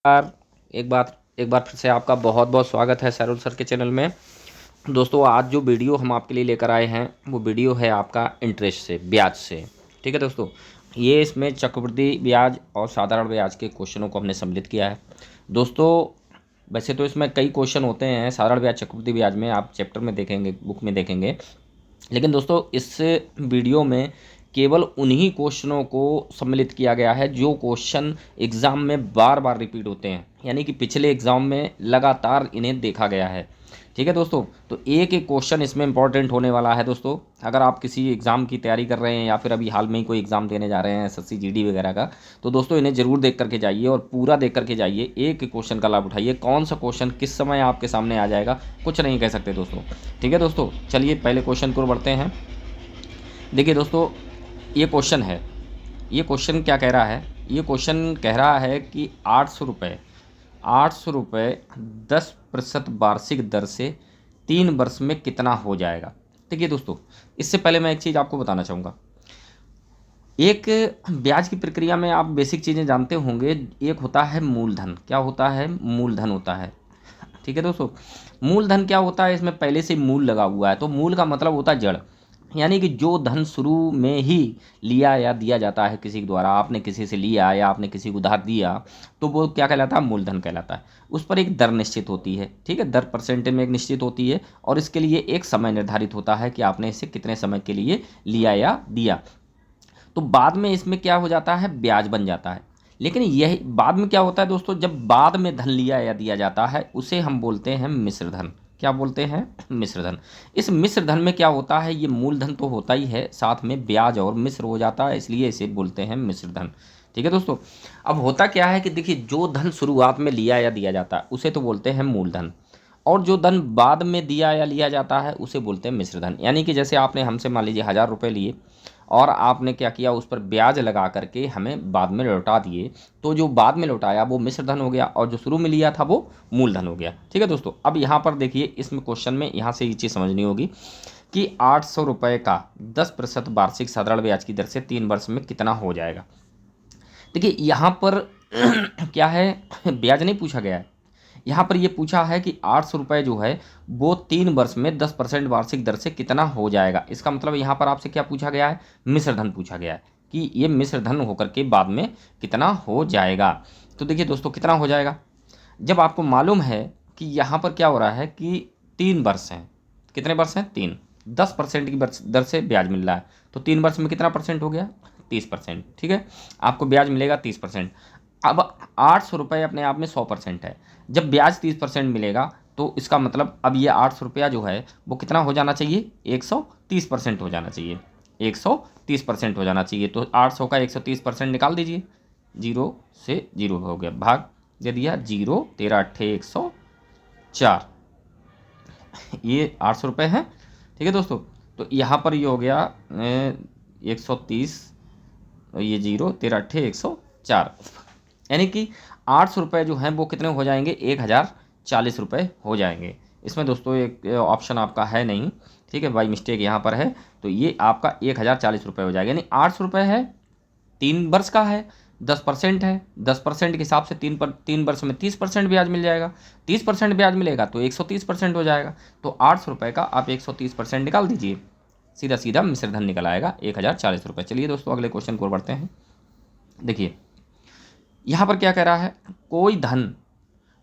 यार एक बार फिर से आपका बहुत बहुत स्वागत है सैरुल सर के चैनल में। दोस्तों, आज जो वीडियो हम आपके लिए लेकर आए हैं वो वीडियो है आपका इंटरेस्ट से, ब्याज से। ठीक है दोस्तों, ये इसमें चक्रवृद्धि ब्याज और साधारण ब्याज के क्वेश्चनों को हमने सम्मिलित किया है। दोस्तों, वैसे तो इसमें कई क्वेश्चन होते हैं साधारण ब्याज चक्रवृद्धि ब्याज में, आप चैप्टर में देखेंगे, बुक में देखेंगे। लेकिन दोस्तों, इस वीडियो में केवल उन्हीं क्वेश्चनों को सम्मिलित किया गया है जो क्वेश्चन एग्ज़ाम में बार बार रिपीट होते हैं, यानी कि पिछले एग्ज़ाम में लगातार इन्हें देखा गया है। ठीक है दोस्तों, तो एक एक क्वेश्चन इसमें इंपॉर्टेंट होने वाला है। दोस्तों, अगर आप किसी एग्ज़ाम की तैयारी कर रहे हैं या फिर अभी हाल में ही कोई एग्ज़ाम देने जा रहे हैं एसएससी जीडी वगैरह का, तो दोस्तों इन्हें ज़रूर देख करके जाइए और पूरा देख करके जाइए। एक एक क्वेश्चन का लाभ उठाइए। कौन सा क्वेश्चन किस समय आपके सामने आ जाएगा कुछ नहीं कह सकते दोस्तों। ठीक है दोस्तों, चलिए पहले क्वेश्चन को बढ़ते हैं। देखिए दोस्तों, ये क्वेश्चन है, ये क्वेश्चन क्या कह रहा है? ये क्वेश्चन कह रहा है कि 800 रुपये 10% वार्षिक दर से 3 वर्ष में कितना हो जाएगा। देखिए दोस्तों, इससे पहले मैं एक चीज़ आपको बताना चाहूँगा। एक ब्याज की प्रक्रिया में आप बेसिक चीज़ें जानते होंगे। एक होता है मूलधन। क्या होता है? मूलधन होता है। ठीक है दोस्तों, मूलधन क्या होता है? इसमें पहले से मूल लगा हुआ है। तो मूल का मतलब होता है जड़, यानी कि जो धन शुरू में ही लिया या दिया जाता है किसी के द्वारा, आपने किसी से लिया या आपने किसी को उधार दिया, तो वो क्या कहलाता है? मूलधन कहलाता है। उस पर एक दर निश्चित होती है। ठीक है, दर परसेंटेज में एक निश्चित होती है और इसके लिए एक समय निर्धारित होता है कि आपने इसे कितने समय के लिए लिया या दिया। तो बाद में इसमें क्या हो जाता है? ब्याज बन जाता है। लेकिन यही बाद में क्या होता है दोस्तों, जब बाद में धन लिया या दिया जाता है उसे हम बोलते हैं मिश्र धन। क्या बोलते हैं? मिश्र धन। इस मिश्र धन में क्या होता है? ये मूलधन तो होता ही है, साथ में ब्याज और मिश्र हो जाता है, इसलिए इसे बोलते हैं मिश्र धन। ठीक है दोस्तों, अब होता क्या है कि देखिए, जो धन शुरुआत में लिया या दिया जाता है उसे तो बोलते हैं मूलधन, और जो धन बाद में दिया या लिया जाता है उसे बोलते हैं मिश्र धन। यानी कि जैसे आपने हमसे मान लीजिए 1000 रुपये लिए और आपने क्या किया, उस पर ब्याज लगा करके हमें बाद में लौटा दिए, तो जो बाद में लौटाया वो मिश्र धन हो गया और जो शुरू में लिया था वो मूलधन हो गया। ठीक है दोस्तों, अब यहाँ पर देखिए, इसमें क्वेश्चन में यहाँ से ये चीज़ समझनी होगी कि 800 रुपये का 10% वार्षिक साधारण ब्याज की दर से 3 वर्ष में कितना हो जाएगा। देखिए यहाँ पर क्या है, ब्याज नहीं पूछा गया है। यहाँ पर ये पूछा है कि 800 रुपये जो है वो 3 वर्ष में 10% वार्षिक दर से कितना हो जाएगा। इसका मतलब यहाँ पर आपसे क्या पूछा गया है? मिश्र धन पूछा गया है कि ये मिश्र धन होकर के बाद में कितना हो जाएगा। तो देखिए दोस्तों, कितना हो जाएगा, जब आपको मालूम है कि यहाँ पर क्या हो रहा है कि 3 वर्ष हैं। कितने वर्ष हैं? 3। 10% की दर से ब्याज मिल रहा है, तो 3 वर्ष में कितना परसेंट हो गया? 30%। ठीक है, आपको ब्याज मिलेगा 30%। अब 800 रुपये अपने आप में 100% है। जब ब्याज 30% मिलेगा तो इसका मतलब अब ये 800 रुपया जो है वो कितना हो जाना चाहिए? 130% हो जाना चाहिए। 130% हो जाना चाहिए। तो 800 का 130% निकाल दीजिए। जीरो से जीरो हो गया, भाग दे दिया, जीरो, 13 8 104, ये 800 रुपये है। ठीक है दोस्तों, तो यहाँ पर ये हो गया 130, ये जीरो, 13 8 104, यानी कि 800 रुपये जो हैं वो कितने हो जाएंगे? 1040 रुपये हो जाएंगे। इसमें दोस्तों एक ऑप्शन आपका है नहीं, ठीक है, बाई मिस्टेक यहाँ पर है, तो ये आपका 1040 रुपये हो जाएगा। यानी 800 रुपये है, 3 वर्ष का है, 10% है, 10% के हिसाब से 3 वर्ष में 30% ब्याज मिल जाएगा। 30% ब्याज मिलेगा तो 130% हो जाएगा। तो 800 रुपये का आप 130% निकाल दीजिए, सीधा सीधा मिश्र धन निकल आएगा 1040 रुपये। चलिए दोस्तों, अगले क्वेश्चन को बढ़ते हैं। देखिए यहाँ पर क्या कह रहा है, कोई धन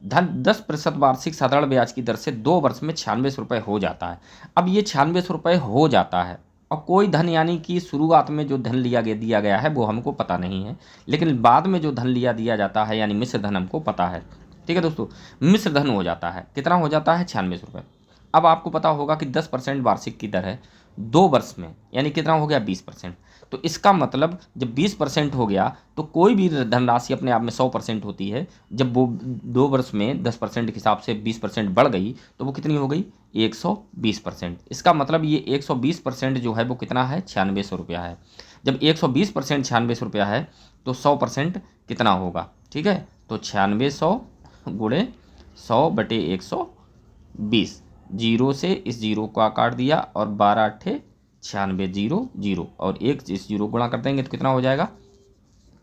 धन 10% वार्षिक साधारण ब्याज की दर से 2 वर्ष में 96 रुपये हो जाता है। अब ये 96 रुपये हो जाता है, और कोई धन यानी कि शुरुआत में जो धन दिया गया है वो हमको पता नहीं है, लेकिन बाद में जो धन दिया जाता है यानी मिश्र धन हमको पता है। ठीक है दोस्तों, मिश्र धन हो जाता है, कितना हो जाता है? 96 रुपये। अब आपको पता होगा कि 10% वार्षिक की दर है 2 वर्ष में, यानी कितना हो गया? 20%। तो इसका मतलब जब 20% हो गया तो कोई भी धनराशि अपने आप में 100% होती है। जब वो 2 वर्ष में 10% के हिसाब से 20% बढ़ गई तो वो कितनी हो गई? 120%। इसका मतलब ये 120% जो है वो कितना है? 9600 रुपया है। जब 120% 9600 रुपया है तो 100% कितना होगा? ठीक है, तो 9600 गुणे 100/120, जीरो से इस जीरो को काट दिया और 12 8 96, जीरो जीरो और एक इस जीरो गुणा कर देंगे तो कितना हो जाएगा?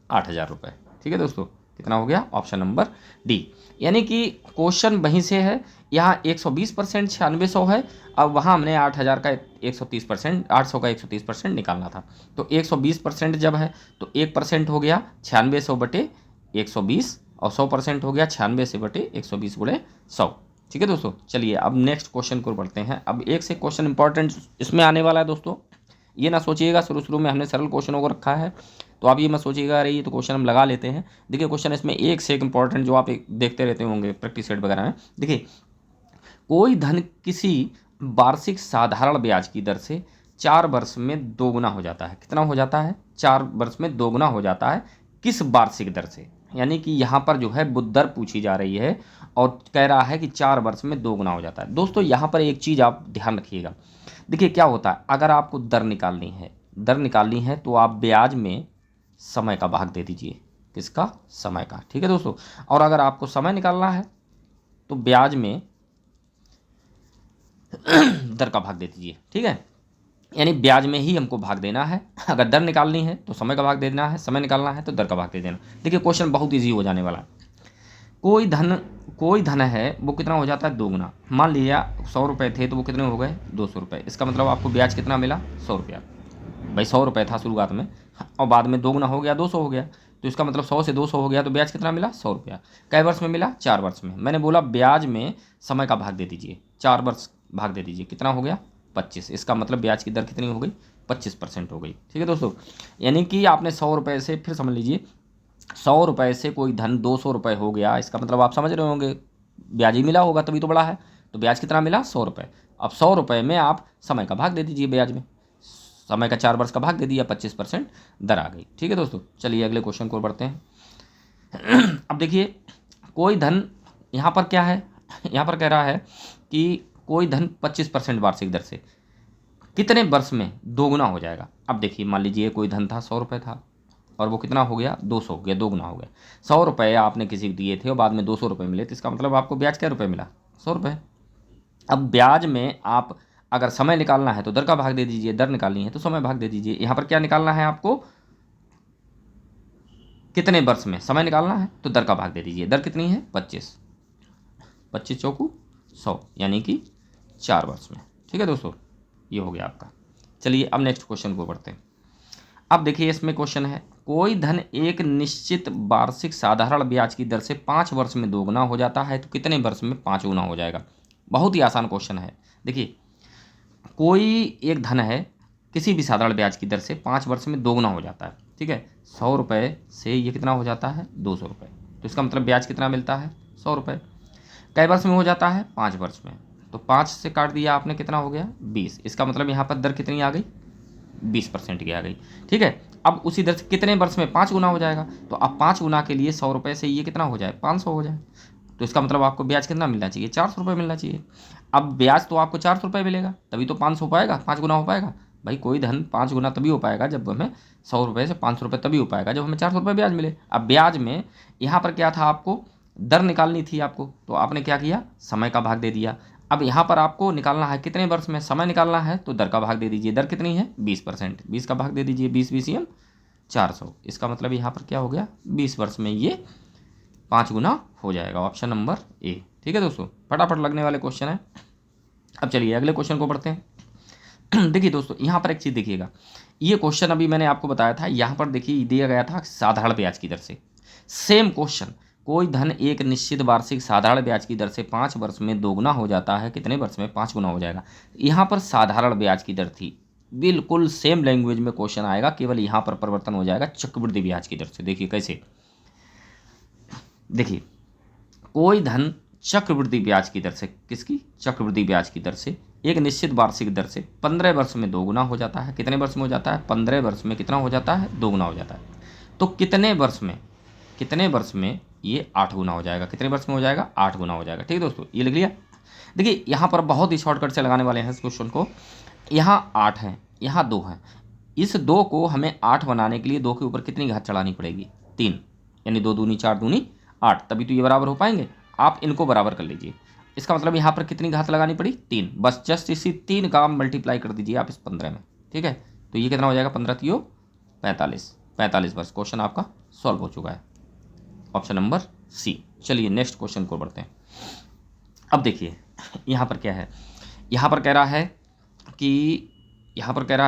8000 रुपये। ठीक है दोस्तों, कितना हो गया? Option number D. यानी कि क्वेश्चन वहीं से है, यहाँ 120% 9600 है, अब वहाँ हमने 8000 का 130%, 800 का 130% निकालना था। तो 120% जब है तो 1% हो गया 9600 बटे 120, और 100% हो गया 96 से बटे 120 गुणे 100। ठीक है दोस्तों, चलिए अब नेक्स्ट क्वेश्चन को पढ़ते हैं। अब एक से क्वेश्चन इंपॉर्टेंट इसमें आने वाला है दोस्तों। ये ना सोचिएगा शुरू में हमने सरल क्वेश्चनों को रखा है, तो आप ये मत सोचिएगा अरे ये तो क्वेश्चन हम लगा लेते हैं। देखिए क्वेश्चन इसमें एक से एक इंपॉर्टेंट जो आप देखते रहते होंगे प्रैक्टिस सेट वगैरह में। देखिए, कोई धन किसी वार्षिक साधारण ब्याज की दर से 4 वर्ष में दोगुना हो जाता है। कितना हो जाता है? 4 वर्ष में दोगुना हो जाता है। किस वार्षिक दर से? यानी कि यहाँ पर जो है वो दर पूछी जा रही है और कह रहा है कि 4 वर्ष में दोगुना हो जाता है। दोस्तों यहाँ पर एक चीज़ आप ध्यान रखिएगा। देखिए क्या होता है, अगर आपको दर निकालनी है तो आप ब्याज में समय का भाग दे दीजिए। किसका? समय का। ठीक है दोस्तों, और अगर आपको समय निकालना है तो ब्याज में दर का भाग दे दीजिए। ठीक है, यानी ब्याज में ही हमको भाग देना है। अगर दर निकालनी है तो समय का भाग दे देना है, समय निकालना है तो दर का भाग दे देना। देखिए क्वेश्चन बहुत इजी हो जाने वाला है। कोई धन है वो कितना हो जाता है? दोगुना। मान लिया 100 रुपये थे तो वो कितने हो गए? 200 रुपये। इसका मतलब आपको ब्याज कितना मिला? 100 रुपया। भाई 100 रुपये था शुरुआत में और बाद में दोगुना हो गया 200 हो गया, तो इसका मतलब 100 से 200 हो गया, तो ब्याज कितना मिला? 100 रुपया। कै वर्ष में मिला? 4 वर्ष में। मैंने बोला ब्याज में समय का भाग दे दीजिए, 4 वर्ष भाग दे दीजिए, कितना हो गया? 25। इसका मतलब ब्याज की दर कितनी हो गई? 25% हो गई। ठीक है दोस्तों, यानी कि आपने 100 रुपये से, फिर समझ लीजिए 100 रुपये से कोई धन 200 रुपये हो गया, इसका मतलब आप समझ रहे होंगे ब्याज ही मिला होगा तभी तो बड़ा है। तो ब्याज कितना मिला? 100 रुपये। अब 100 रुपये में आप समय का भाग दे दीजिए, ब्याज में समय का 4 वर्ष का भाग दे दिया, 25% दर आ गई। ठीक है दोस्तों, चलिए अगले क्वेश्चन को बढ़ते हैं। अब देखिए कोई धन, यहाँ पर क्या है, यहाँ पर कह रहा है कि कोई धन 25% वार्षिक दर से कितने वर्ष में दोगुना हो जाएगा। अब देखिए मान लीजिए कोई धन था 100 रुपये था और वो कितना हो गया? 200 हो गया, दोगुना हो गया। 100 रुपये आपने किसी को दिए थे और बाद में 200 रुपये मिले, तो इसका मतलब आपको ब्याज क्या रुपये मिला? 100 रुपये। अब ब्याज में आप अगर समय निकालना है तो दर का भाग दे दीजिए, दर निकालनी है तो समय भाग दे दीजिए। यहाँ पर क्या निकालना है आपको? कितने वर्ष में समय निकालना है तो दर का भाग दे दीजिए। दर कितनी है? 25। 25 चौकू 100, यानी कि 4 वर्ष में। ठीक है दोस्तों, ये हो गया आपका। चलिए अब नेक्स्ट क्वेश्चन को बढ़ते हैं। अब देखिए इसमें क्वेश्चन है, कोई धन एक निश्चित वार्षिक साधारण ब्याज की दर से 5 वर्ष में दोगुना हो जाता है तो कितने वर्ष में 5 गुना हो जाएगा। बहुत ही आसान क्वेश्चन है। देखिए कोई एक धन है किसी भी साधारण ब्याज की दर से 5 वर्ष में दोगुना हो जाता है। ठीक है, 100 रुपये से ये कितना हो जाता है? 200 रुपये। तो इसका मतलब ब्याज कितना मिलता है? 100 रुपये। कै वर्ष में हो जाता है? 5 वर्ष में। तो 5 से काट दिया आपने, कितना हो गया? 20। इसका मतलब यहाँ पर दर कितनी आ गई? 20% की आ गई। ठीक है, अब उसी दर से कितने वर्ष में 5 गुना हो जाएगा। तो अब 5 गुना के लिए 100 रुपये से ये कितना हो जाए? 500 हो जाए। तो इसका मतलब आपको ब्याज कितना मिलना चाहिए? 400 रुपये मिलना चाहिए। अब ब्याज तो आपको 400 रुपये मिलेगा, तभी तो 500 हो पाएगा, 5 गुना हो पाएगा। भाई कोई धन 5 गुना तभी हो पाएगा जब हमें 100 रुपये से 500 रुपये तभी हो पाएगा जब हमें 400 रुपये ब्याज मिले। अब ब्याज में यहाँ पर क्या था, आपको दर निकालनी थी आपको, तो आपने क्या किया? समय का भाग दे दिया। अब यहाँ पर आपको निकालना है कितने वर्ष में समय निकालना है, तो दर का भाग दे दीजिए। दर कितनी है? 20%। 20 का भाग दे दीजिए, 20 20 400। इसका मतलब यहाँ पर क्या हो गया? 20 वर्ष में ये 5 गुना हो जाएगा। Option number A. ठीक है दोस्तों, फटाफट लगने वाले क्वेश्चन है। अब चलिए अगले क्वेश्चन को पढ़ते हैं। देखिए दोस्तों यहाँ पर एक चीज़ देखिएगा, ये क्वेश्चन अभी मैंने आपको बताया था, यहाँ पर देखिए दिया गया था साधारण ब्याज की दर से। सेम क्वेश्चन, कोई धन एक निश्चित वार्षिक साधारण ब्याज की दर से 5 वर्ष में दोगुना हो जाता है, कितने वर्ष में 5 गुना हो जाएगा। यहाँ पर साधारण ब्याज की दर थी, बिल्कुल सेम लैंग्वेज में क्वेश्चन आएगा, केवल यहाँ पर परिवर्तन हो जाएगा चक्रवृद्धि ब्याज की दर से। देखिए कैसे, देखिए कोई धन चक्रवृद्धि ब्याज की दर से, किसकी? चक्रवृद्धि ब्याज की दर से एक निश्चित वार्षिक दर से 15 वर्ष में दोगुना हो जाता है। कितने वर्ष में हो जाता है? 15 वर्ष में कितना हो जाता है? दोगुना हो जाता है। तो कितने वर्ष में ये 8 गुना हो जाएगा। कितने वर्ष में हो जाएगा? 8 गुना हो जाएगा। ठीक है दोस्तों, ये लिख लिया। देखिए यहाँ पर बहुत ही शॉर्टकट से लगाने वाले हैं इस क्वेश्चन को। यहाँ 8 है, यहाँ 2 है, इस 2 को हमें 8 बनाने के लिए 2 के ऊपर कितनी घात चढ़ानी पड़ेगी? 3, यानी 2 दूनी 4 दूनी 8, तभी तो ये बराबर हो पाएंगे। आप इनको बराबर कर लीजिए। इसका मतलब यहाँ पर कितनी घात लगानी पड़ी? 3। बस जस्ट इसी 3 का मल्टीप्लाई कर दीजिए आप इस 15 में। ठीक है, तो ये कितना हो जाएगा? 15 3 45 वर्ष। क्वेश्चन आपका सॉल्व हो चुका है। Option number C. चलिए नेक्स्ट क्वेश्चन को बढ़ते हैं। अब देखिए यहाँ पर क्या है, यहाँ पर कह रहा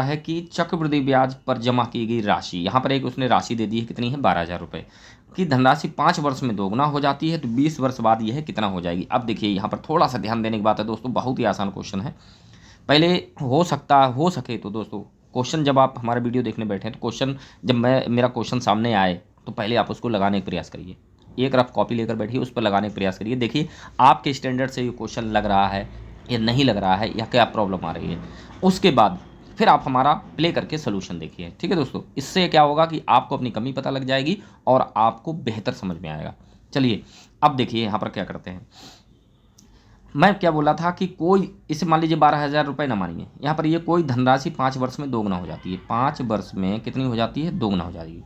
है कि चक्रवृद्धि ब्याज पर जमा की गई राशि, यहाँ पर एक उसने राशि दे दी है, कितनी है 12,000 रुपये की धनराशि 5 वर्ष में दोगुना हो जाती है तो 20 वर्ष बाद यह कितना हो जाएगी। अब देखिए यहाँ पर थोड़ा सा ध्यान देने की बात है दोस्तों, बहुत ही आसान क्वेश्चन है। पहले हो सके तो दोस्तों क्वेश्चन जब आप हमारा वीडियो देखने बैठे तो क्वेश्चन जब मेरा क्वेश्चन सामने आए तो पहले आप उसको लगाने का प्रयास करिए, एक रफ कॉपी लेकर बैठिए, उस पर लगाने का प्रयास करिए। देखिए आपके स्टैंडर्ड से ये क्वेश्चन लग रहा है या नहीं लग रहा है या क्या प्रॉब्लम आ रही है, उसके बाद फिर आप हमारा प्ले करके सोल्यूशन देखिए। ठीक है दोस्तों, इससे क्या होगा कि आपको अपनी कमी पता लग जाएगी और आपको बेहतर समझ में आएगा। चलिए अब देखिए यहाँ पर क्या करते हैं। मैं क्या बोला था कि कोई इसे मान लीजिए 12,000 रुपये न मानिए, यहाँ पर ये कोई धनराशि 5 वर्ष में दोगुना हो जाती है, 5 वर्ष में कितनी हो जाती है, दोगुना हो जाएगी।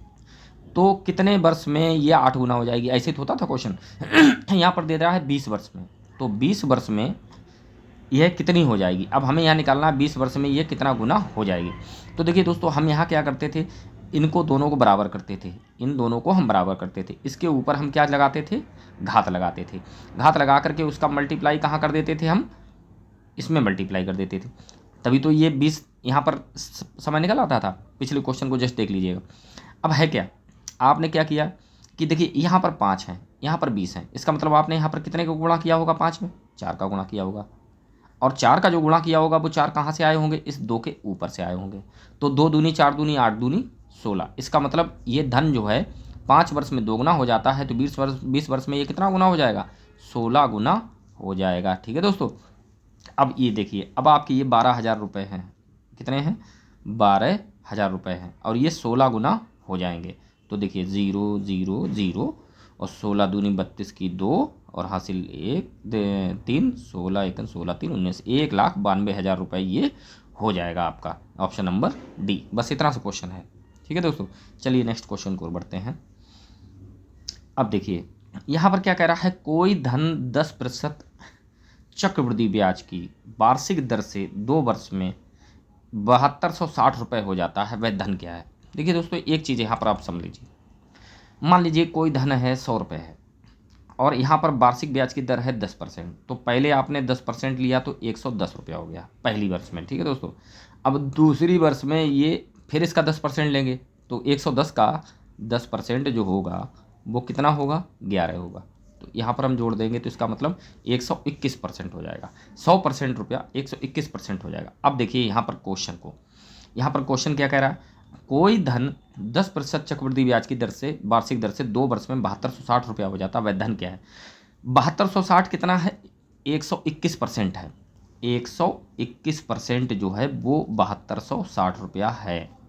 तो कितने वर्ष में ये 8 गुना हो जाएगी, ऐसे तो होता था क्वेश्चन। यहाँ पर दे रहा है 20 वर्ष में, तो 20 वर्ष में यह कितनी हो जाएगी। अब हमें यहाँ निकालना है 20 वर्ष में ये कितना गुना हो जाएगी। तो देखिए दोस्तों हम यहाँ क्या करते थे, इनको दोनों को बराबर करते थे, इन दोनों को हम बराबर करते थे, इसके ऊपर हम क्या लगाते थे, घात लगाते थे। घात लगा करके उसका मल्टीप्लाई कहाँ कर देते थे, हम इसमें मल्टीप्लाई कर देते थे, तभी तो ये 20 यहाँ पर समय निकल आता था। पिछले क्वेश्चन को जस्ट देख लीजिएगा। अब है क्या, आपने क्या किया कि देखिए यहाँ पर 5 हैं, यहाँ पर 20 हैं, इसका मतलब आपने यहाँ पर कितने का गुणा किया होगा, 5 में 4 का गुणा किया होगा, और 4 का जो गुणा किया होगा वो 4 कहाँ से आए होंगे, इस 2 के ऊपर से आए होंगे। तो 2 दूनी 4 दूनी 8 दूनी 16, इसका मतलब ये धन जो है 5 वर्ष में दोगुना हो जाता है तो 20 वर्ष में ये कितना गुना हो जाएगा, 16 गुना हो जाएगा। ठीक है दोस्तों, अब ये देखिए, अब आपके ये 12,000 रुपये हैं, कितने हैं, 12,000 रुपये हैं, और ये 16 गुना हो जाएंगे। तो देखिए 0 0 0 और 16 दूनी 32 की 2 और हासिल 1 3 16 1 16 3 19, 1,92,000 रुपये ये हो जाएगा आपका ऑप्शन नंबर डी। बस इतना सा क्वेश्चन है। ठीक है दोस्तों, चलिए नेक्स्ट क्वेश्चन को बढ़ते हैं। अब देखिए यहाँ पर क्या कह रहा है, कोई धन 10% चक्रवृद्धि ब्याज की वार्षिक दर से 2 वर्ष में 7260 रुपये हो जाता है, वह धन क्या है। देखिए दोस्तों एक चीज़ यहाँ पर आप समझ लीजिए, मान लीजिए कोई धन है 100 रुपये है और यहाँ पर वार्षिक ब्याज की दर है 10%, तो पहले आपने 10% लिया तो 110 रुपया हो गया पहली वर्ष में। ठीक है दोस्तों, अब दूसरी वर्ष में ये फिर इसका 10% लेंगे तो 110 का 10% जो होगा वो कितना होगा, 11 होगा। तो यहाँ पर हम जोड़ देंगे तो इसका मतलब 121% हो जाएगा, 100% रुपया 121% हो जाएगा। अब देखिए यहाँ पर क्वेश्चन क्या कह रहा है, कोई धन 10% चक्रवृद्धि ब्याज की दर से वार्षिक दर से 2 वर्ष में 7260 रुपया हो जाता है, वह धन क्या है। 7260 कितना है, 121% है, 121% जो है वो 7260 रुपया है,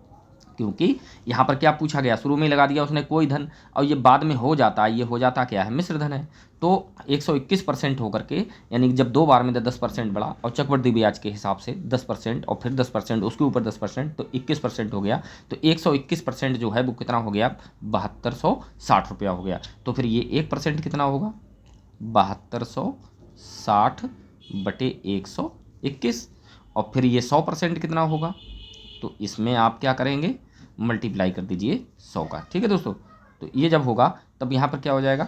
क्योंकि यहाँ पर क्या पूछा गया, शुरू में लगा दिया उसने कोई धन, और ये बाद में हो जाता है, ये हो जाता क्या है, मिश्र धन है। तो 121% होकर के, यानी कि जब 2 बार में 10% बढ़ा और चक्रवृद्धि ब्याज के हिसाब से 10% और फिर 10% उसके ऊपर 10% तो 21% हो गया। तो 121% जो है वो कितना हो गया, 7260 रुपया हो गया। तो फिर ये 1% कितना होगा, 7260 बटे 121, और फिर ये 100% कितना होगा, तो इसमें आप क्या करेंगे, मल्टीप्लाई कर दीजिए 100 का। ठीक है दोस्तों, तो ये जब होगा तब यहाँ पर क्या हो जाएगा,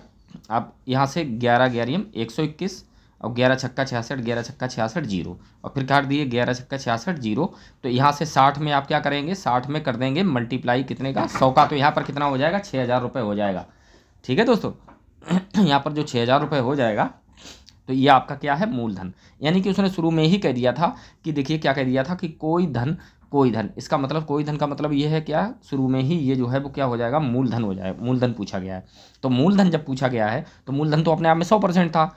आप यहाँ से 11 11 121 और 11 छक्का 66, 11 छक्का 66 0, और फिर काट दिए 11 छक्का 66 0। तो यहाँ से 60 में आप क्या करेंगे, 60 में कर देंगे मल्टीप्लाई कितने का, 100 का, तो यहाँ पर कितना हो जाएगा, 6,000 रुपये हो जाएगा। ठीक है दोस्तों, यहाँ पर जो 6,000 रुपये हो जाएगा तो ये आपका क्या है, मूलधन। यानी कि उसने शुरू में ही कह दिया था कि देखिए क्या कह दिया था कि कोई धन, इसका मतलब कोई धन का मतलब ये है क्या, शुरू में ही ये जो है वो क्या हो जाएगा, मूलधन हो जाएगा। मूलधन पूछा गया है, तो मूलधन जब पूछा गया है तो मूलधन तो अपने आप में 100% था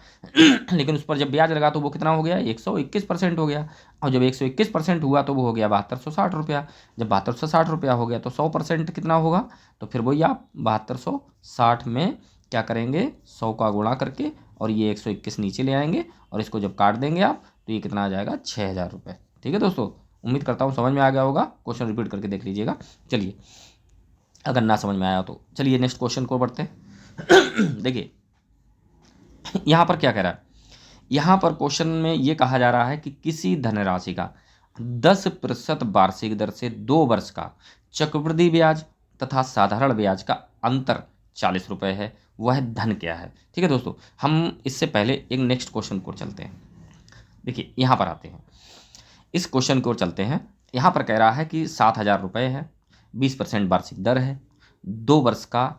लेकिन उस पर जब ब्याज लगा तो वो कितना हो गया, 121% हो गया, और जब 121% हुआ तो वो हो गया 7260 रुपया। जब 7260 रुपया हो गया तो 100% कितना होगा, तो फिर वही आप 7260 में क्या करेंगे, 100 का गुणा करके और ये 121 नीचे ले आएंगे और इसको जब काट देंगे आप तो ये कितना आ जाएगा, 6,000 रुपये। ठीक है दोस्तों, उम्मीद करता हूँ समझ में आ गया होगा। क्वेश्चन रिपीट करके देख लीजिएगा, चलिए अगर ना समझ में आया तो। चलिए नेक्स्ट क्वेश्चन को बढ़ते हैं। देखिए यहाँ पर क्या कह रहा है, यहाँ पर क्वेश्चन में ये कहा जा रहा है कि किसी धनराशि का 10% वार्षिक दर से 2 वर्ष का चक्रवृद्धि ब्याज तथा साधारण ब्याज का अंतर 40 रुपये है, वह है धन क्या है। ठीक है दोस्तों, हम इससे पहले एक नेक्स्ट क्वेश्चन को चलते हैं। देखिए यहाँ पर आते हैं, इस क्वेश्चन को चलते हैं। यहाँ पर कह रहा है कि 7,000 रुपये है, 20% वार्षिक दर है, 2 वर्ष का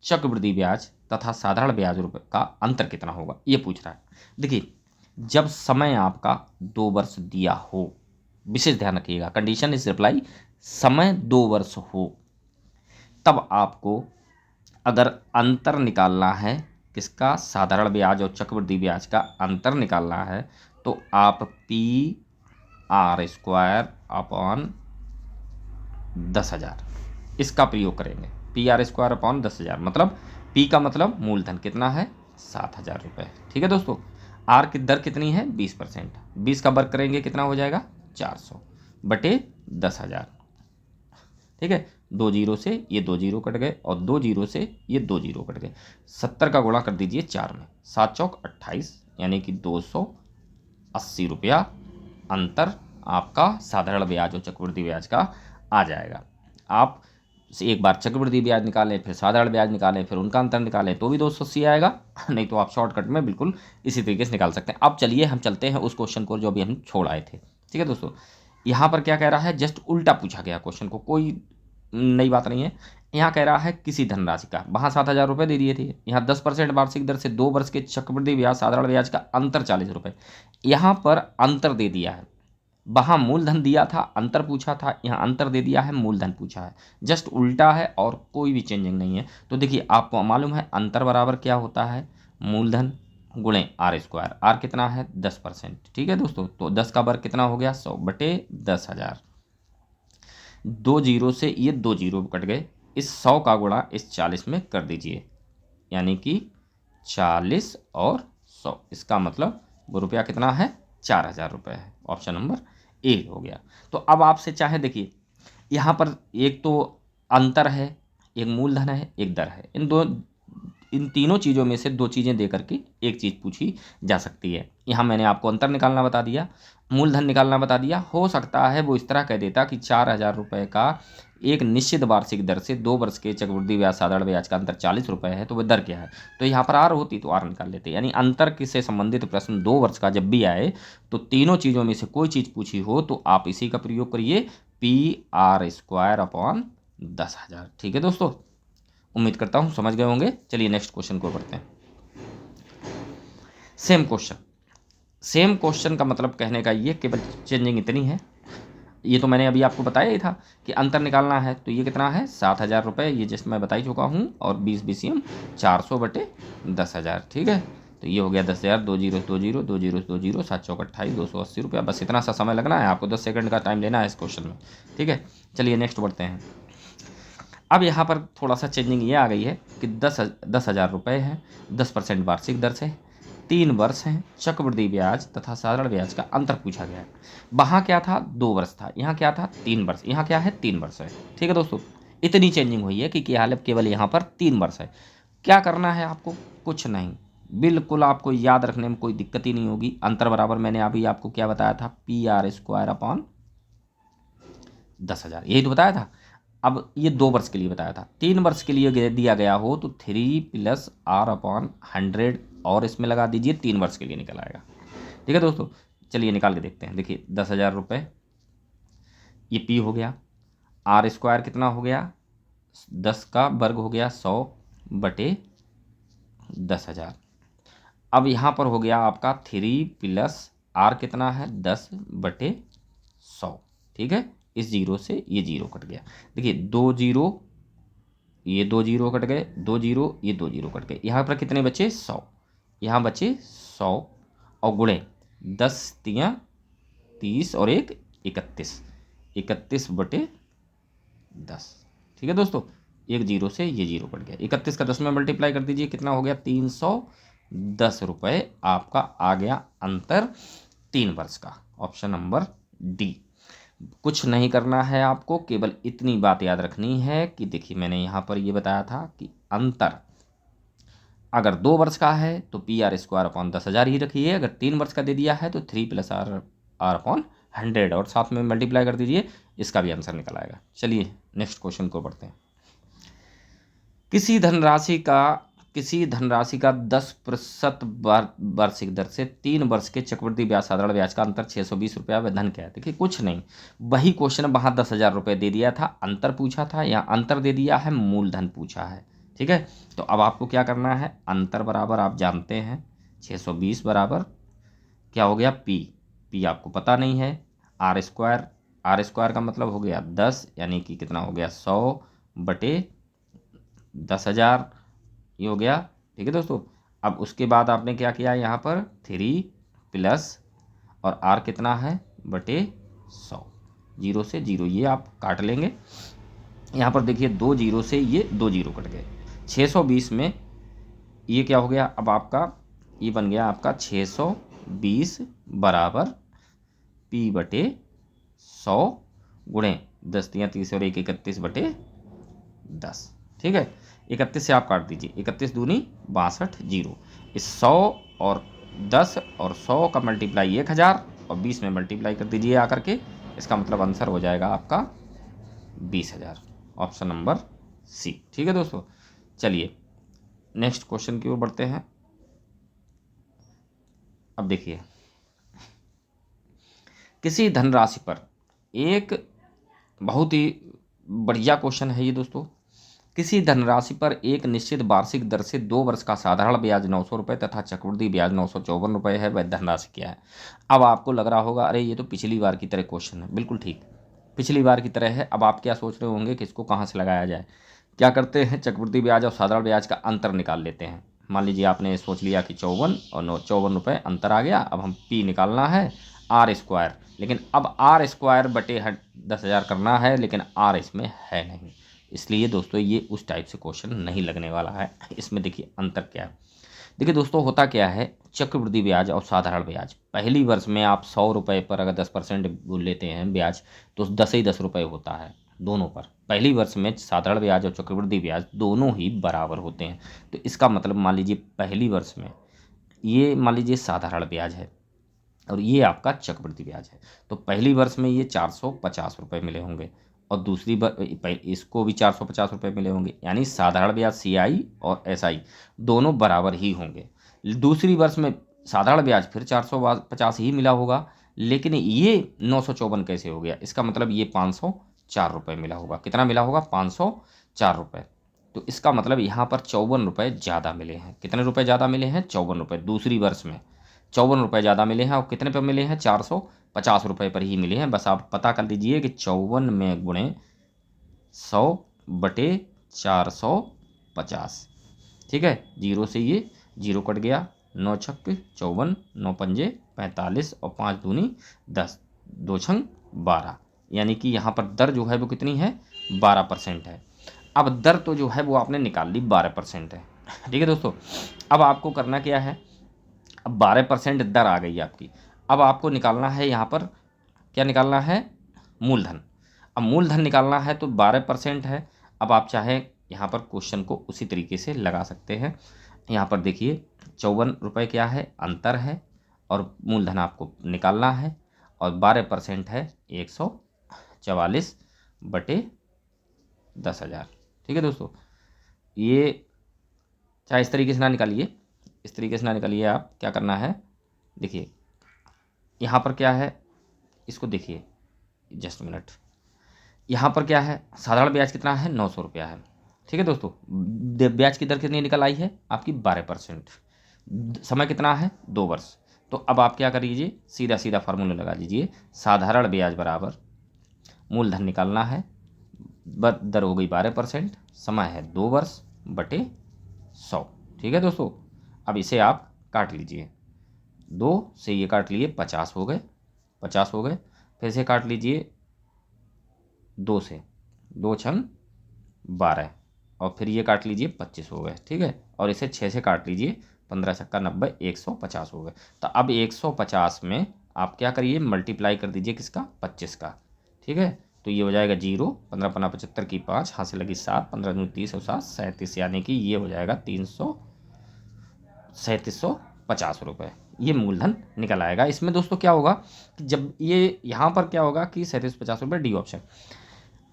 चक्रवृद्धि ब्याज तथा साधारण ब्याज रुपये का अंतर कितना होगा, ये पूछ रहा है। देखिए जब समय आपका 2 वर्ष दिया हो, विशेष ध्यान रखिएगा, कंडीशन इज रिप्लाई समय 2 वर्ष हो, तब आपको अगर अंतर निकालना है किसका, साधारण ब्याज और चक्रवृद्धि ब्याज का अंतर निकालना है, तो आप PR² अपॉन 10,000 इसका प्रयोग करेंगे। PR² अपॉन 10,000 मतलब P का मतलब मूलधन कितना है, 7,000 रुपये। ठीक है दोस्तों, R की दर कितनी है, 20%, 20 का वर्ग करेंगे कितना हो जाएगा, 400 बटे 10,000। ठीक है, 2 जीरो से ये 2 जीरो कट गए और 2 जीरो से ये 2 जीरो कट गए। 70 का गुणा कर दीजिए 4 में, 7 चौक 28, यानी कि 280 रुपया अंतर आपका साधारण ब्याज और चक्रवृद्धि ब्याज का आ जाएगा। आप एक बार चक्रवृद्धि ब्याज निकालें, फिर साधारण ब्याज निकालें, फिर उनका अंतर निकालें तो भी 280 आएगा, नहीं तो आप शॉर्टकट में बिल्कुल इसी तरीके से निकाल सकते हैं। अब चलिए हम चलते हैं उस क्वेश्चन को जो अभी हम छोड़ आए थे। ठीक है दोस्तों, यहाँ पर क्या कह रहा है, जस्ट उल्टा पूछा गया क्वेश्चन को, कोई नई बात नहीं है। यहाँ कह रहा है किसी धनराशि का, वहाँ 7,000 रुपये दे दिए थे, यहाँ 10% वार्षिक दर से 2 वर्ष के चक्रवृद्धि ब्याज साधारण ब्याज का अंतर 40 रुपये। यहाँ पर अंतर दे दिया है, वहाँ मूलधन दिया था, अंतर पूछा था, यहाँ अंतर दे दिया है, मूलधन पूछा है, जस्ट उल्टा है और कोई भी चेंजिंग नहीं है। तो देखिए आपको मालूम है अंतर बराबर क्या होता है, मूलधन गुणे R², R कितना है 10%। ठीक है दोस्तों, तो 10 का वर्ग कितना हो गया, 100 बटे 10,000। 2 जीरो से ये 2 जीरो कट गए, इस 100 का गुणा इस 40 में कर दीजिए, यानी कि 40 और 100, इसका मतलब वो रुपया कितना है, 4,000 रुपये है। ऑप्शन नंबर ए हो गया। तो अब आपसे चाहे देखिए यहाँ पर एक तो अंतर है, एक मूलधन है, एक दर है, इन तीनों चीज़ों में से 2 चीज़ें दे करके एक चीज़ पूछी जा सकती है। यहाँ मैंने आपको अंतर निकालना बता दिया, मूलधन निकालना बता दिया। हो सकता है वो इस तरह कह देता कि 4,000 रुपये का एक निश्चित वार्षिक दर से 2 वर्ष के चक्रवृद्धि ब्याज साधारण ब्याज का अंतर 40 रुपये है, तो वह दर क्या है, तो यहाँ पर R होती तो R निकाल लेते। यानी अंतर से संबंधित प्रश्न 2 वर्ष का जब भी आए तो तीनों चीज़ों में से कोई चीज़ पूछी हो तो आप इसी का प्रयोग करिए, PR² अपॉन 10,000। ठीक है दोस्तों, उम्मीद करता हूँ समझ गए होंगे। चलिए नेक्स्ट क्वेश्चन को पढ़ते हैं। सेम क्वेश्चन का मतलब कहने का ये केवल चेंजिंग इतनी है, ये तो मैंने अभी आपको बताया ही था कि अंतर निकालना है, तो ये कितना है 7,000 रुपये, ये जस्ट मैं बता ही चुका हूँ, और 20 BCM 400 बटे 10,000। ठीक है, तो ये हो गया 10,000, 2 जीरो 2 जीरो 2 जीरो 2 जीरो 7 चौक 28, 280 रुपया। बस इतना सा समय लगना है आपको, 10 सेकंड का टाइम लेना है इस क्वेश्चन में। ठीक है, चलिए नेक्स्ट बढ़ते हैं। अब यहाँ पर थोड़ा सा चेंजिंग ये आ गई है कि 10,000 रुपये है, 10% वार्षिक दर से, 3 वर्ष हैं, चक्रवृद्धि ब्याज तथा साधारण ब्याज का अंतर पूछा गया है। वहाँ क्या था 2 वर्ष था, यहाँ क्या था 3 वर्ष, यहाँ क्या है 3 वर्ष है। ठीक है दोस्तों, इतनी चेंजिंग हुई है कि हालत केवल यहाँ पर 3 वर्ष है। क्या करना है आपको, कुछ नहीं, बिल्कुल आपको याद रखने में कोई दिक्कत ही नहीं होगी। अंतर बराबर मैंने अभी आपको क्या बताया था, PR² अपॉन 10,000, यही तो बताया था। अब ये 2 वर्ष के लिए बताया था, 3 वर्ष के लिए दिया गया हो तो 3 + R अपॉन 100 और इसमें लगा दीजिए, 3 वर्ष के लिए निकल आएगा। ठीक है दोस्तों, चलिए निकाल के देखते हैं। देखिए 10,000 रुपये, ये P हो गया, R² कितना हो गया, 10 का वर्ग हो गया 100 बटे 10,000। अब यहाँ पर हो गया आपका 3 + R कितना है 10 बटे 100। ठीक है, इस जीरो से ये जीरो कट गया। देखिए 2 जीरो, ये 2 जीरो कट गए, 2 जीरो, ये 2 जीरो कट गए, यहाँ पर कितने बचे 100, यहाँ बचे 100 और गुणे 10 × 30 और 1 31, 31 बटे 10। ठीक है दोस्तों, एक जीरो से ये जीरो कट गया, 31 का 10 में मल्टीप्लाई कर दीजिए, कितना हो गया 310 रुपये आपका आ गया अंतर 3 वर्ष का। Option number D. कुछ नहीं करना है आपको, केवल इतनी बात याद रखनी है कि देखिए मैंने यहाँ पर ये बताया था कि अंतर अगर 2 वर्ष का है तो PR² अपॉन 10,000 ही रखिए, अगर 3 वर्ष का दे दिया है तो 3 + R अपॉन 100 और साथ में मल्टीप्लाई कर दीजिए, इसका भी आंसर निकल आएगा। चलिए नेक्स्ट क्वेश्चन को पढ़ते हैं। किसी धनराशि का किसी धनराशि का 10% वार्षिक दर से 3 वर्ष के चक्रवृद्धि ब्याज साधारण ब्याज का अंतर 620 रुपया वह धन क्या है। देखिए कुछ नहीं, वही क्वेश्चन वहाँ 10,000 रुपये दे दिया था, अंतर पूछा था, यहाँ अंतर दे दिया है, मूलधन पूछा है। ठीक है, तो अब आपको क्या करना है, अंतर बराबर आप जानते हैं 620 बराबर क्या हो गया पी आपको पता नहीं है, आर स्क्वायर का मतलब हो गया 10, यानी कि कितना हो गया 100 बटे 10,000, ये हो गया। ठीक है दोस्तों, अब उसके बाद आपने क्या किया, यहाँ पर 3 प्लस और आर कितना है बटे 100, 0 से 0 ये आप काट लेंगे। यहाँ पर देखिए 2 0 से ये 2 0 कट गए, 620 में ये क्या हो गया, अब आपका ये बन गया आपका 620 बराबर पी बटे 100 गुणे 10 तियाँ 30 और 1 31 बटे 10। ठीक है, 31 से आप काट दीजिए, 31 दूनी 62, 0 इस 100 और 10 और 100 का मल्टीप्लाई 1000 और 20 में मल्टीप्लाई कर दीजिए आकर के, इसका मतलब आंसर हो जाएगा आपका 20,000, ऑप्शन नंबर सी। ठीक है दोस्तों, चलिए नेक्स्ट क्वेश्चन की ओर बढ़ते हैं। अब देखिए, किसी धनराशि पर एक बहुत ही बढ़िया क्वेश्चन है ये दोस्तों, किसी धनराशि पर एक निश्चित वार्षिक दर से 2 वर्ष का साधारण ब्याज 900 रुपये तथा चक्रवृद्धि ब्याज 954 रुपये है, वह धनराशि क्या है। अब आपको लग रहा होगा अरे ये तो पिछली बार की तरह क्वेश्चन है, बिल्कुल ठीक, पिछली बार की तरह है। अब आप क्या सोच रहे होंगे कि इसको कहाँ से लगाया जाए, क्या करते हैं, चक्रवृद्धि ब्याज और साधारण ब्याज का अंतर निकाल लेते हैं। मान लीजिए आपने सोच लिया कि 54 और 54 रुपये अंतर आ गया, अब हम पी निकालना है आर स्क्वायर, लेकिन अब आर स्क्वायर बटे 10,000 करना है, लेकिन आर इसमें है नहीं, इसलिए दोस्तों ये उस टाइप से क्वेश्चन नहीं लगने वाला है। इसमें देखिए अंतर क्या है, देखिए दोस्तों होता क्या है, चक्रवृद्धि ब्याज और साधारण ब्याज, पहली वर्ष में आप 100 रुपये पर अगर 10% लेते हैं ब्याज तो 10 ही 10 रुपये होता है दोनों पर। पहली वर्ष में साधारण ब्याज और चक्रवृद्धि ब्याज दोनों ही बराबर होते हैं, तो इसका मतलब मान लीजिए पहली वर्ष में ये मान लीजिए साधारण ब्याज है और ये आपका चक्रवृद्धि ब्याज है, तो पहली वर्ष में ये 450 रुपये मिले होंगे और दूसरी इसको भी 450 रुपये मिले होंगे, यानी साधारण ब्याज CI और SI दोनों बराबर ही होंगे। दूसरी वर्ष में साधारण ब्याज फिर 450 ही मिला होगा, लेकिन ये 954 कैसे हो गया, इसका मतलब ये 504 रुपये मिला होगा। कितना मिला होगा, 504 रुपये, तो इसका मतलब यहाँ पर 54 रुपये ज़्यादा मिले हैं। कितने रुपये ज़्यादा मिले हैं, 54 रुपये, दूसरी वर्ष में 54 रुपये ज़्यादा मिले हैं और कितने पर मिले हैं, 450 रुपये पर ही मिले हैं। बस आप पता कर लीजिए कि 54 में गुणे 100 बटे 450। ठीक है, 0 से ये 0 कट गया, 9 छक्के 54, 9 पंजे 45 और 5 दूनी 10, 2 छंग 12, यानी कि यहाँ पर दर जो है वो कितनी है, 12% है। अब दर तो जो है वो आपने निकाल ली 12% है। ठीक है दोस्तों, अब आपको करना क्या है, अब 12% दर आ गई आपकी, अब आपको निकालना है यहाँ पर क्या निकालना है, मूलधन। अब मूलधन निकालना है तो 12% है। अब आप चाहें यहाँ पर क्वेश्चन को उसी तरीके से लगा सकते हैं। यहाँ पर देखिए 54 रुपये क्या है, अंतर है, और मूलधन आपको निकालना है, और 12% है 144 बटे 10,000। ठीक है दोस्तों, ये चाहे इस तरीके से ना निकालिए, इस तरीके से ना निकालिए, आप क्या करना है, देखिए यहाँ पर क्या है, इसको देखिए जस्ट मिनट, यहाँ पर क्या है, साधारण ब्याज कितना है, 900 रुपया है। ठीक है दोस्तों, ब्याज की दर कितनी निकल आई है आपकी, 12%, समय कितना है, 2 वर्ष। तो अब आप क्या कर लीजिए, सीधा सीधा फार्मूला लगा लीजिए, साधारण ब्याज बराबर मूलधन निकालना है, दर हो गई 12%, समय है 2 वर्ष बटे 100। ठीक है दोस्तों, अब इसे आप काट लीजिए, 2 से ये काट लिए 50 हो गए, 50 हो गए, फिर से काट लीजिए 2 से, 2 छंग 12, और फिर ये काट लीजिए 25 हो गए। ठीक है, और इसे 6 से काट लीजिए, 15 छक्का 90, 150 हो गए। तो अब 150 में आप क्या करिए, मल्टीप्लाई कर दीजिए किसका, 25 का। ठीक है, तो ये हो जाएगा 0, 15 पन्ना 75 की 5, हाथ से लगी 7, 15 दूनी 30 और 7 37, यानी कि ये हो जाएगा 3750 रुपये, ये मूलधन निकल आएगा। इसमें दोस्तों क्या होगा कि जब ये यहाँ पर क्या होगा कि 3750 रुपये, डी ऑप्शन,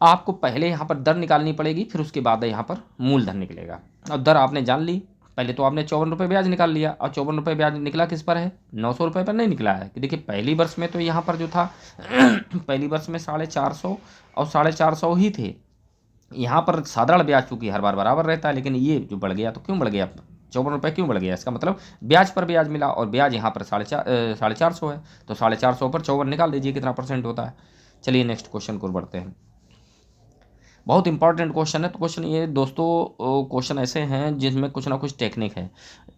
आपको पहले यहाँ पर दर निकालनी पड़ेगी, फिर उसके बाद यहाँ पर मूलधन निकलेगा। और दर आपने जान ली पहले तो आपने 54 रुपये ब्याज निकाल लिया, और 54 रुपये ब्याज निकला किस पर है, 900 रुपये पर नहीं निकला है। कि देखिए पहली वर्ष में तो यहाँ पर जो था पहली वर्ष में 450 और 450 ही थे। यहाँ पर साधारण ब्याज चूंकि हर बार बराबर रहता है, लेकिन ये जो बढ़ गया तो क्यों बढ़ गया, 54 रुपये क्यों बढ़ गया, इसका मतलब ब्याज पर ब्याज मिला, और ब्याज यहाँ पर 450 है, तो 450 पर 54 निकाल दीजिए कितना परसेंट होता है। चलिए नेक्स्ट क्वेश्चन को बढ़ते हैं। बहुत इंपॉर्टेंट क्वेश्चन है। तो क्वेश्चन ये दोस्तों, क्वेश्चन ऐसे हैं जिसमें कुछ ना कुछ टेक्निक है।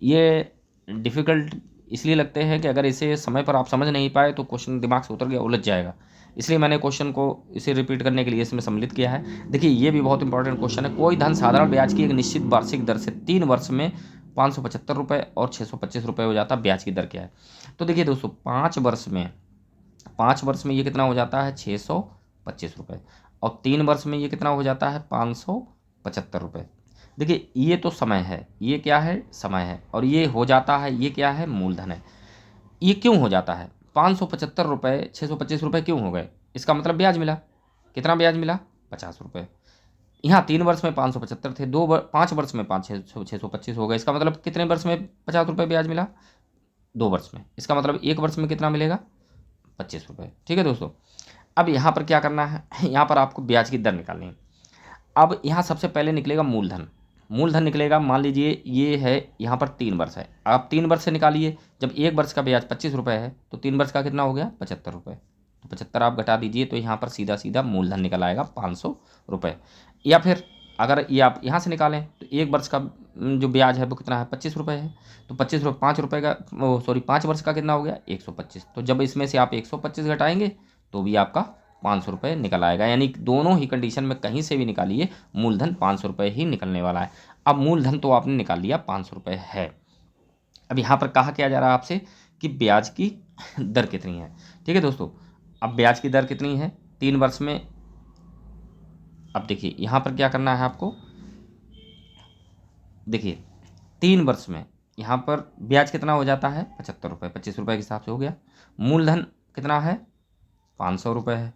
ये डिफ़िकल्ट इसलिए लगते हैं कि अगर इसे समय पर आप समझ नहीं पाए तो क्वेश्चन दिमाग से उतर गया, उलझ जाएगा। इसलिए मैंने क्वेश्चन को इसे रिपीट करने के लिए इसमें सम्मिलित किया है। देखिए ये भी बहुत इंपॉर्टेंट क्वेश्चन है। कोई धन साधारण ब्याज की एक निश्चित वार्षिक दर से 3 वर्ष में 575 रुपये और 625 रुपये हो जाता है, ब्याज की दर क्या है। तो देखिए दोस्तों 5 वर्ष में ये कितना हो जाता है, 625 रुपये, और 3 वर्ष में ये कितना हो जाता है, 575 रुपये। देखिए ये तो समय है, ये क्या है, समय है, और ये हो जाता है, ये क्या है, मूलधन है। ये क्यों हो जाता है, 575 रुपये 625 रुपये क्यों हो गए, इसका मतलब ब्याज मिला। कितना ब्याज मिला, 50 रुपये। यहाँ 3 वर्ष में 575 थे, 5 वर्ष में 625 हो गए। इसका मतलब कितने वर्ष में 50 रुपये ब्याज मिला, 2 वर्ष में। इसका मतलब 1 वर्ष में कितना मिलेगा, 25 रुपये। ठीक है दोस्तों, अब यहाँ पर क्या करना है, यहाँ पर आपको ब्याज की दर निकालनी है। अब यहाँ सबसे पहले निकलेगा मूलधन निकलेगा। मान लीजिए ये है, यहाँ पर 3 वर्ष है, आप 3 वर्ष से निकालिए। जब 1 वर्ष का ब्याज 25 रुपये है तो 3 वर्ष का कितना हो गया, 75 रुपये। तो 75 आप घटा दीजिए, तो यहाँ पर सीधा सीधा मूलधन निकल आएगा 500 रुपये। या फिर अगर ये आप यहाँ से निकालें तो 1 वर्ष का जो ब्याज है वो कितना है, 25 रुपये है। तो 25 रुपये 5 रुपये का, 5 वर्ष का कितना हो गया, 125। तो जब इसमें से आप 125 घटाएंगे तो भी आपका 500 रुपये निकल आएगा। यानी दोनों ही कंडीशन में कहीं से भी निकालिए, मूलधन 500 रुपये ही निकलने वाला है। अब मूलधन तो आपने निकाल लिया, 500 रुपये है। अब यहाँ पर कहा क्या जा रहा है आपसे कि ब्याज की दर कितनी है। ठीक है दोस्तों, अब ब्याज की दर कितनी है 3 वर्ष में। अब देखिए यहाँ पर क्या करना है आपको, देखिए 3 वर्ष में यहाँ पर ब्याज कितना हो जाता है, 75 रुपये, 25 रुपये के हिसाब से हो गया। मूलधन कितना है, 500 रुपये है।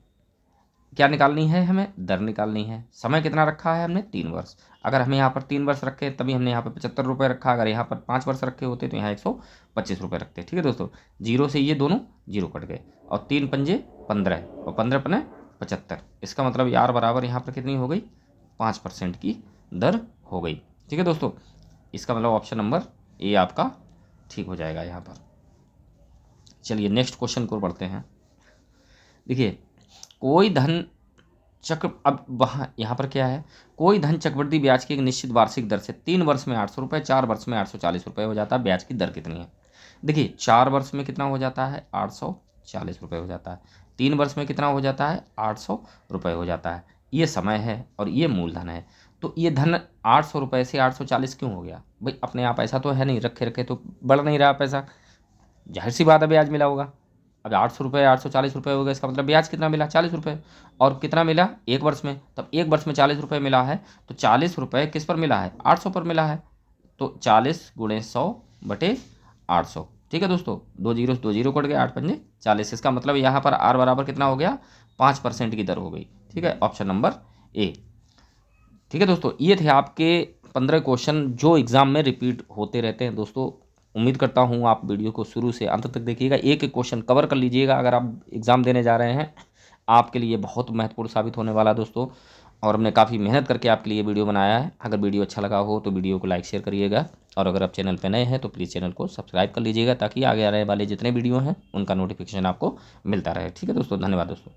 क्या निकालनी है, हमें दर निकालनी है। समय कितना रखा है हमने, 3 वर्ष। अगर हमें यहाँ पर 3 वर्ष रखे तभी हमने यहाँ पर 75 रुपये रखा। अगर यहाँ पर 5 वर्ष रखे होते तो यहाँ 125 रुपये रखते। ठीक है दोस्तों, जीरो से ये दोनों जीरो कट गए, और 3 पंजे 15 और 15 पने 75। इसका मतलब यार बराबर यहाँ पर कितनी हो गई, 5% की दर हो गई। ठीक है दोस्तों, इसका मतलब ऑप्शन नंबर ए आपका ठीक हो जाएगा यहाँ पर। चलिए नेक्स्ट क्वेश्चन को पढ़ते हैं। देखिए कोई धन चक्र, अब वहाँ यहाँ पर क्या है, कोई धन चक्रवृद्धि ब्याज की एक निश्चित वार्षिक दर से 3 वर्ष में 800 रुपये, 4 वर्ष में 840 रुपये हो जाता है, ब्याज की दर कितनी है। देखिए 4 वर्ष में कितना हो जाता है, 840 रुपये हो जाता है। 3 वर्ष में कितना हो जाता है, 800 रुपये हो जाता है। ये समय है और ये मूलधन है। तो ये धन 800 रुपये से 840 क्यों हो गया भाई, अपने आप ऐसा तो है नहीं, रखे रखे तो बढ़ नहीं रहा पैसा, जाहिर सी बात है ब्याज मिला होगा। अब 800 रुपये 840 रुपये हो गया, इसका मतलब ब्याज कितना मिला, 40 रुपये। और कितना मिला 1 वर्ष में, तब 1 वर्ष में 40 रुपये मिला है, तो 40 रुपये किस पर मिला है, 800 पर मिला है। तो 40 × 100/800। ठीक है दोस्तों, 2 जीरो कट गए, 8 पंजे 40। इसका मतलब यहाँ पर आर बराबर कितना हो गया, 5% की दर हो गई। ठीक है, ऑप्शन नंबर ए। ठीक है दोस्तों, ये थे आपके 15 क्वेश्चन जो एग्ज़ाम में रिपीट होते रहते हैं दोस्तों। उम्मीद करता हूँ आप वीडियो को शुरू से अंत तक देखिएगा, एक एक क्वेश्चन कवर कर लीजिएगा। अगर आप एग्ज़ाम देने जा रहे हैं, आपके लिए बहुत महत्वपूर्ण साबित होने वाला दोस्तों। और हमने काफ़ी मेहनत करके आपके लिए वीडियो बनाया है। अगर वीडियो अच्छा लगा हो तो वीडियो को लाइक शेयर करिएगा, और अगर आप चैनल पर नए हैं तो प्लीज़ चैनल को सब्सक्राइब कर लीजिएगा, ताकि आगे आने वाले जितने वीडियो हैं उनका नोटिफिकेशन आपको मिलता रहे। ठीक है दोस्तों, धन्यवाद दोस्तों।